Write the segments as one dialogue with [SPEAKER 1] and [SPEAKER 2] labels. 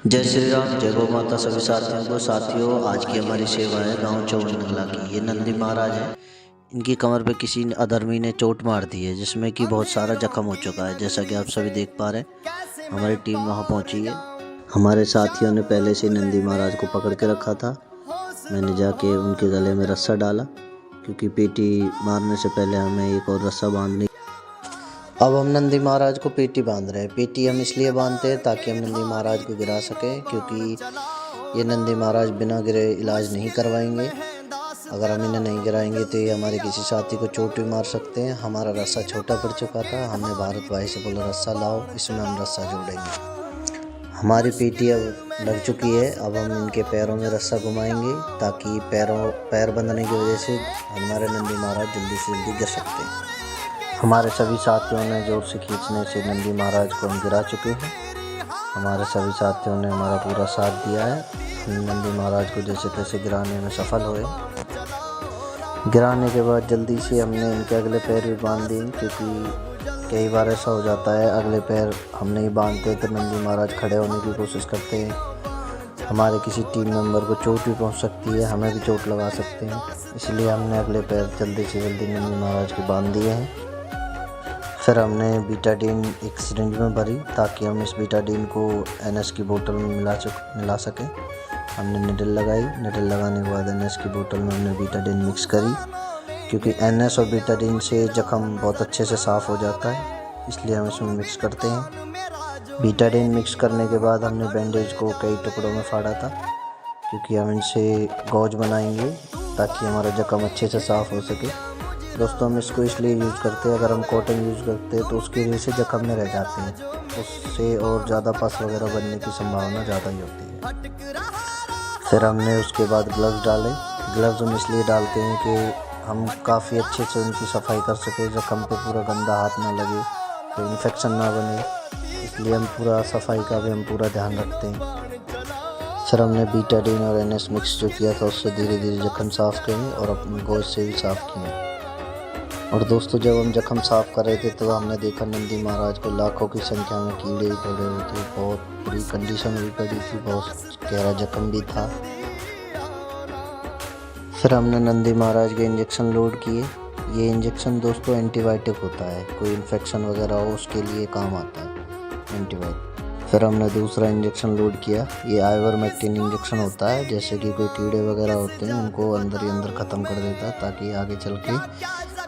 [SPEAKER 1] जय श्री राम, जय गौ माता। सभी साथियों आज की हमारी सेवा है गांव चौनगला की। ये नंदी महाराज है। इनकी कमर पे किसी अधर्मी ने चोट मार दी है, जिसमें कि बहुत सारा जख्म हो चुका है। जैसा कि आप सभी देख पा रहे हैं, हमारी टीम वहां पहुंची है। हमारे साथियों ने पहले से नंदी महाराज को पकड़ के रखा था। मैंने जाके उनके गले में रस्सा डाला, क्योंकि पेटी मारने से पहले हमें एक और रस्सा बांधने। अब हम नंदी महाराज को पेटी बांध रहे हैं। पेटी हम इसलिए बांधते हैं ताकि हम नंदी महाराज को गिरा सकें, क्योंकि ये नंदी महाराज बिना गिरे इलाज नहीं करवाएंगे। अगर हम इन्हें नहीं गिराएंगे तो ये हमारे किसी साथी को चोट भी मार सकते हैं। हमारा रस्सा छोटा पड़ चुका था। हमने भारत भाई से बोला रस्सा लाओ, इसमें हम रस्सा जोड़ेंगे। हमारी पेटी अब लग चुकी है। अब हम इनके पैरों में रस्सा घुमाएंगे, ताकि पैर बंधने की वजह से हमारे नंदी महाराज जल्दी से जल्दी गिर सकते हैं। हमारे सभी साथियों ने जोर से खींचने से नंदी महाराज को हम गिरा चुके हैं। हमारे सभी साथियों ने हमारा पूरा साथ दिया है। हम नंदी महाराज को जैसे तैसे गिराने में सफल हुए। गिराने के बाद जल्दी से हमने इनके अगले पैर भी बांध दिए, क्योंकि कई बार ऐसा हो जाता है अगले पैर हम नहीं बांधते तो नंदी महाराज खड़े होने की कोशिश करते हैं। हमारे किसी टीम मेंबर को चोट भी पहुंच सकती है, हमें भी चोट लगा सकते हैं। इसलिए हमने अगले पैर जल्दी से जल्दी नंदी महाराज के बांध दिए हैं। फिर हमने बीटाडीन एक सिरिंज में भरी, ताकि हम इस बीटाडीन को NS की बोतल में मिला सकें। हमने निडल लगाई। निडल लगाने के बाद NS की बोतल में हमने बीटाडीन मिक्स करी, क्योंकि NS और बीटाडीन से जख्म बहुत अच्छे से साफ़ हो जाता है, इसलिए हम इसमें मिक्स करते हैं। बीटाडीन मिक्स करने के बाद हमने बैंडेज को कई टुकड़ों में फाड़ा था, क्योंकि हम इनसे गौज बनाएंगे ताकि हमारा जख्म अच्छे से साफ़ हो सके। दोस्तों, हम इसको इसलिए यूज़ करते हैं, अगर हम कॉटन यूज़ करते हैं तो उसकी वजह से जख्म में रह जाते हैं, उससे और ज़्यादा पस वगैरह बनने की संभावना ज़्यादा ही होती है। फिर हमने उसके बाद ग्लव्स डाले। ग्लव्स हम इसलिए डालते हैं कि हम काफ़ी अच्छे से उनकी सफाई कर सकें, जख्म पे पूरा गंदा हाथ ना लगे, तो इन्फेक्शन ना बने, इसलिए हम पूरा सफाई का भी हम पूरा ध्यान रखते हैं। फिर हमने बीटाडीन और NS मिक्स जो किया था उससे धीरे धीरे जख्म साफ़ किए और अपनी गोश्त से भी साफ़ किए। और दोस्तों, जब हम जख्म साफ़ कर रहे थे तो हमने देखा नंदी महाराज को लाखों की संख्या में कीड़े भी पड़े हुए थे। बहुत बुरी कंडीशन भी पड़ी थी, बहुत गहरा जख्म भी था। फिर हमने नंदी महाराज के इंजेक्शन लोड किए। ये इंजेक्शन दोस्तों एंटीबायोटिक होता है, कोई इन्फेक्शन वगैरह हो उसके लिए काम आता है एंटीबायोटिक। फिर हमने दूसरा इंजेक्शन लोड किया। ये आइवरमेक्टिन इंजेक्शन होता है, जैसे कि कोई कीड़े वगैरह होते हैं उनको अंदर ही अंदर ख़त्म कर देता है, ताकि आगे चल के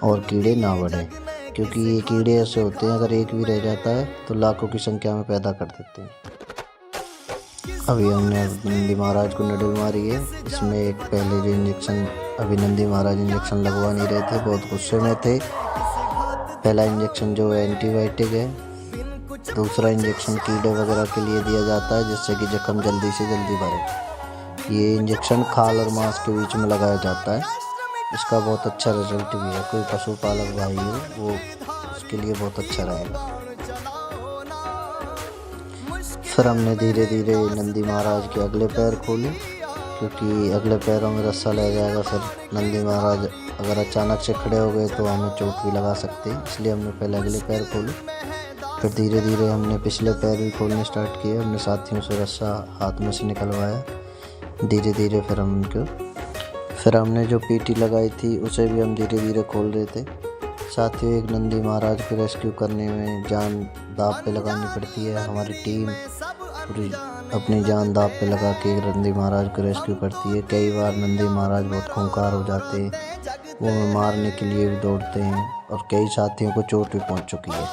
[SPEAKER 1] और कीड़े ना बढ़ें, क्योंकि ये कीड़े ऐसे होते हैं अगर एक भी रह जाता है तो लाखों की संख्या में पैदा कर देते हैं। अभी हमने नंदी महाराज को निडल मारी है। इसमें एक पहले जो इंजेक्शन, अभी नंदी महाराज इंजेक्शन लगवा नहीं रहे थे, बहुत गुस्से में थे। पहला इंजेक्शन जो है एंटीबायोटिक है। दूसरा इंजेक्शन कीड़े वगैरह के लिए दिया जाता है, जिससे कि जख्म जल्दी से जल्दी भरे। ये इंजेक्शन खाल और मांस के बीच में लगाया जाता है। इसका बहुत अच्छा रिजल्ट भी है। कोई पशुपालक भाई हो वो उसके लिए बहुत अच्छा रहेगा। फिर हमने धीरे धीरे नंदी महाराज के अगले पैर खोले, क्योंकि अगले पैरों में रस्सा लग जाएगा। फिर नंदी महाराज अगर अचानक से खड़े हो गए तो हमें चोट भी लगा सकते हैं, इसलिए हमने पहले अगले पैर खोले। फिर धीरे धीरे हमने पिछले पैर भी खोलने स्टार्ट किए। हमने साथियों से रस्सा हाथ में से निकलवाया धीरे धीरे। फिर हमने जो पेटी लगाई थी उसे भी हम धीरे धीरे खोल रहे थे। साथियों, एक नंदी महाराज को रेस्क्यू करने में जान दांव पे लगानी पड़ती है। हमारी टीम पूरी अपनी जान दांव पे लगा के नंदी महाराज को रेस्क्यू करती है। कई बार नंदी महाराज बहुत खूंखार हो जाते हैं, वो हमें मारने के लिए भी दौड़ते हैं, और कई साथियों को चोट भी पहुंच चुकी है।